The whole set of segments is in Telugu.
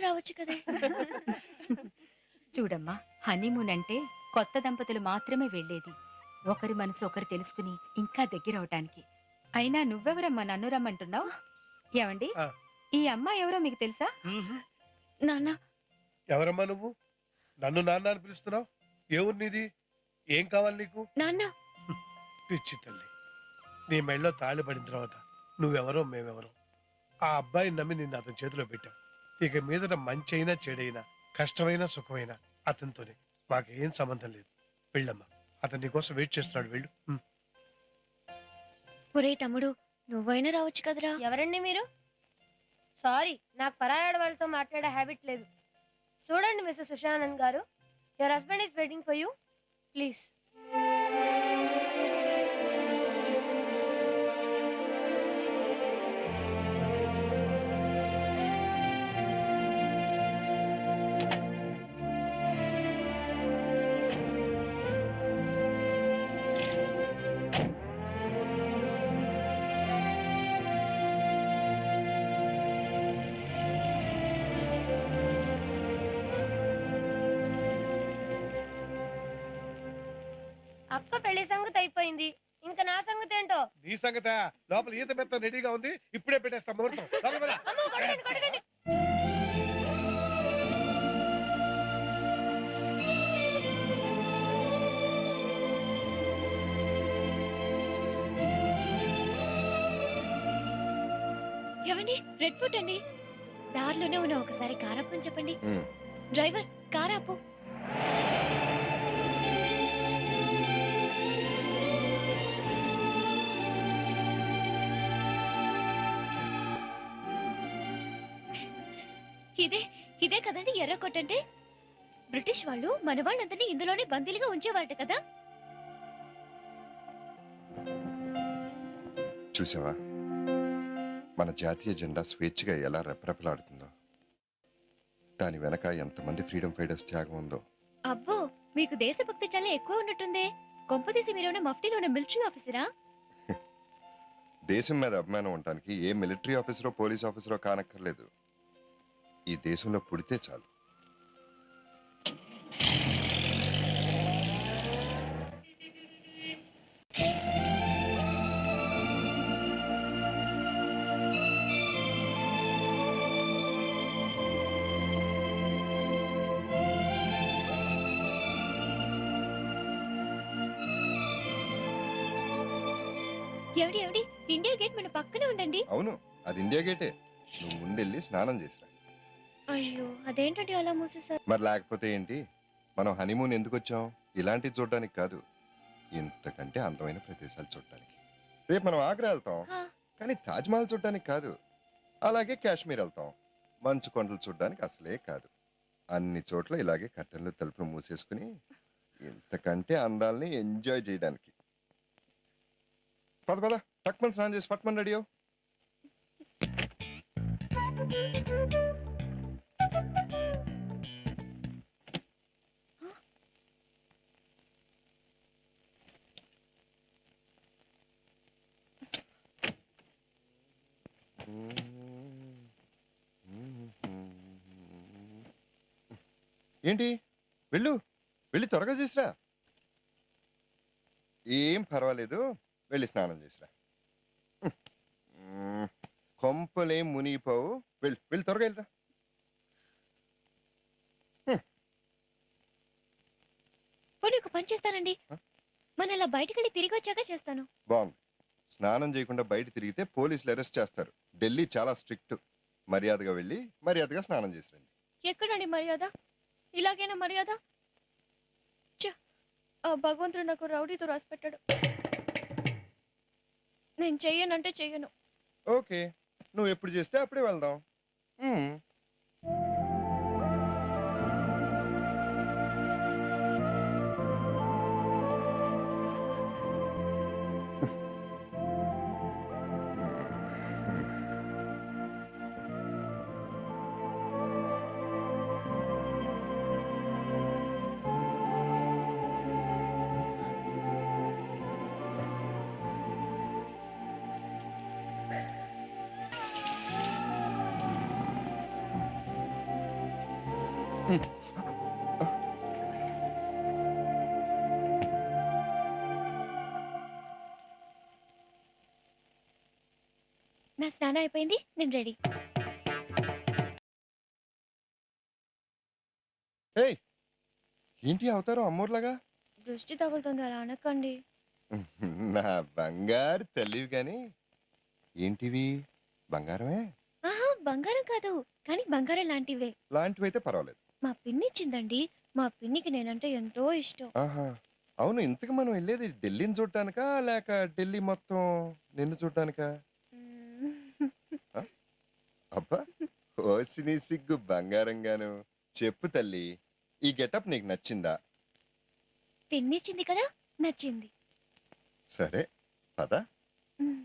రావచ్చు కదా. చూడమ్మా, హనీమూన్ అంటే కొత్త దంపతులు మాత్రమే వెళ్లేది. ఒకరి మనసు ఒకరు తెలుసుకుని ఇంకా దగ్గరవటానికి. అయినా నువ్వెవరమ్మా నన్ను రమ్మంటున్నావు? ఏమండి, ఈ అమ్మాయి ఎవరో మీకు తెలుసా? నాన్న. ఎవరమ్మా నువ్వు? నన్ను నాన్న అని పిలుస్తున్నావు? ఏ ఊరు నీది? ఏం కావాలి నీకు? నాన్న. పిచ్చి తల్లి, నీ మెళ్ళలో తాళి పడిన తర్వాత నువ్వెవరో మేమెవరో. ఆ అబ్బాయిని నమ్మి నిన్ను అతని చేతిలో పెట్టావు. ఇక మీదట మంచి అయినా చెడైనా కష్టమైనా సుఖమైనా అతనితోనే. మాకేం సంబంధం లేదు. వెళ్ళమ్మా, అతను నీకోసం వెయిట్ చేస్తున్నాడు. వెళ్ళు. ఒరే తమ్ముడు, నువ్వైనా రావచ్చు కదరా. ఎవరండి మీరు? సారీ, నాకు పరాయాడ వాళ్ళతో మాట్లాడే హ్యాబిట్ లేదు. చూడండి మిస్టర్ సుశానంద్ గారు, your husband is waiting for you, please. అక్క పెళ్లి సంగతి అయిపోయింది, ఇంకా నా సంగతి ఏంటో. నీ సంగత లోపల ఈత మెత్త రెడీగా ఉంది, ఇప్పుడే పెట్టేస్తా ముహూర్తం. ఏమండి, రెడ్ ఫుట్ అండి. దారిలోనే ఉన్న ఒకసారి కారాపని చెప్పండి. డ్రైవర్, కారాపు. ఇదే ఇదే కదండి ఎర్రకోట అంటే. బ్రిటిష్ వాళ్ళు మన వాళ్ళందరినీ ఇందులోనే బందీలుగా ఉంచేవారట కదా. చూసావా, మన జాతీయ జెండా స్వేచ్ఛగా ఎలా రెపరెపలాడుతుందో. దాని వెనక ఎంతమంది ఫ్రీడమ్ ఫైటర్స్ త్యాగం ఉందో. అబ్బో, మీకు దేశభక్తి చాలా ఎక్కువ ఉన్నట్టుందే. కొంపదీసి మీరేమైనా మఫ్టీలో ఉన్న మిలిటరీ ఆఫీసరా? దేశం మీద అభిమానం ఉండటానికి ఏ మిలిటరీ ఆఫీసరో పోలీస్ ఆఫీసరో కానక్కర్లేదు. ఈ దేశంలో పుడితే చాలు. ఎవడి ఎవడి, ఇండియా గేట్ మన పక్కనే ఉందండి. అవును, అది ఇండియా గేటే. నువ్వు ముందెళ్ళి స్నానం చేసిరా. అయ్యో, అదేంటండి అలా మూసేశారు? మరి లేకపోతే ఏంటి? మనం హనీమూన్ ఎందుకు వచ్చాం? ఇలాంటివి చూడడానికి కాదు, ఇంతకంటే అందమైన ప్రదేశాలు చూడటానికి. రేపు మనం ఆగ్రా వెళ్తాం, కానీ తాజ్మహల్ చూడటానికి కాదు. అలాగే కాశ్మీర్ వెళ్తాం, మంచు కొండలు చూడడానికి అసలే కాదు. అన్ని చోట్ల ఇలాగే కర్టన్లు తలుపులు మూసేసుకుని ఇంతకంటే అందాలని ఎంజాయ్ చేయడానికి. పద పద, టక్మన్ స్నానం చేసి పట్మన్ రెడీ అవు. ఏంటి, వెళ్ళు, వెళ్ళి త్వరగా చేసిరా. ఏం పర్వాలేదు, వెళ్ళి స్నానం చేసిరా. కొంపలేం మునిగిపోవు. వెళ్ళి వెళ్ళి త్వరగా వెళ్ళరా. పోనీ ఒక పని చేస్తానండి, మన ఇలా బయటికి వెళ్ళి తిరిగి వచ్చాక చేస్తాను. బాగుంది. స్నానం చేయకుండా బయట తిరిగితే పోలీసులు అరెస్ట్ చేస్తారు. ఢిల్లీ చాలా స్ట్రిక్ట్. మర్యాదగా వెళ్ళి మర్యాదగా స్నానం చేసిరండి. ఎక్కడండి మర్యాద? ఇలాగైనా మర్యాద? ఆ భగవంతుడు నాకు రౌడీతో రాసి పెట్టాడు. నేను చెయ్యనంటే చెయ్యను. ఓకే, నువ్వు ఎప్పుడు చేస్తే అప్పుడే వెళ్దాం. నా స్నానం అయిపోయింది, నేను రెడీ. ఏయ్, ఏంటి అవతారం అమ్మోర్లాగా? దృష్టి తగులుతుంది, అలా అనకండి. నా బంగారు తల్లివి గాని ఏంటివి? బంగారమే? ఆహా, బంగారం కాదు, కానీ బంగారం లాంటివే. లాంటివైతే పర్వాలేదు. మా పిన్ని ఇచ్చిందండి. మా పిన్నికి నేనంటే ఎంతో ఇష్టం. ఆహా, అవును. ఇంతకు మనం వెళ్ళేది ఢిల్లీని చూడటానికా లేక ఢిల్లీ మొత్తం నిన్ను చూడటానికా? అబ్బా, ఓసిని సిగ్గు బంగారంగాను. చెప్పు తల్లి, ఈ గెటప్ నీకు నచ్చిందా? పిన్ని ఇచ్చింది కదా, నచ్చింది. సరే, పద. మ్మ్.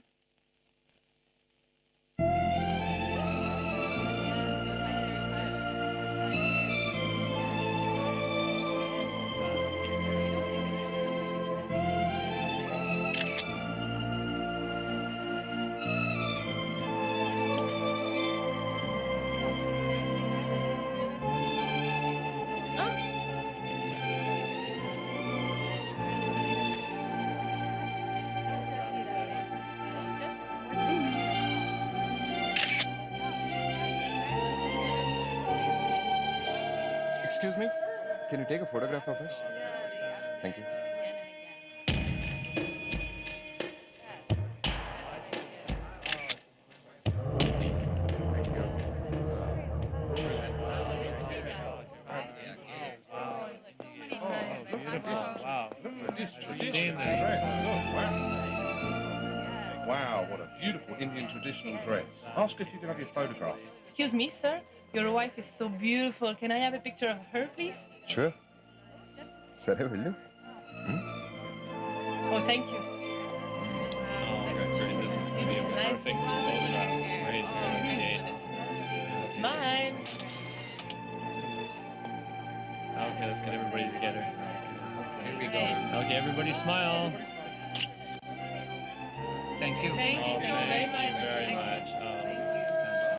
Excuse me, can you take a photograph of us? Thank you. Wow, what a beautiful Indian traditional dress. Ask if you can have your photograph. Excuse me, sir. Your wife is so beautiful. Can I have a picture of her, please? Sure. సరే వెళ్ళు. Oh, thank you. Smile. Okay, let's get everybody together. Here we go. Okay, everybody smile. Thank you. Thank you very much. Very much.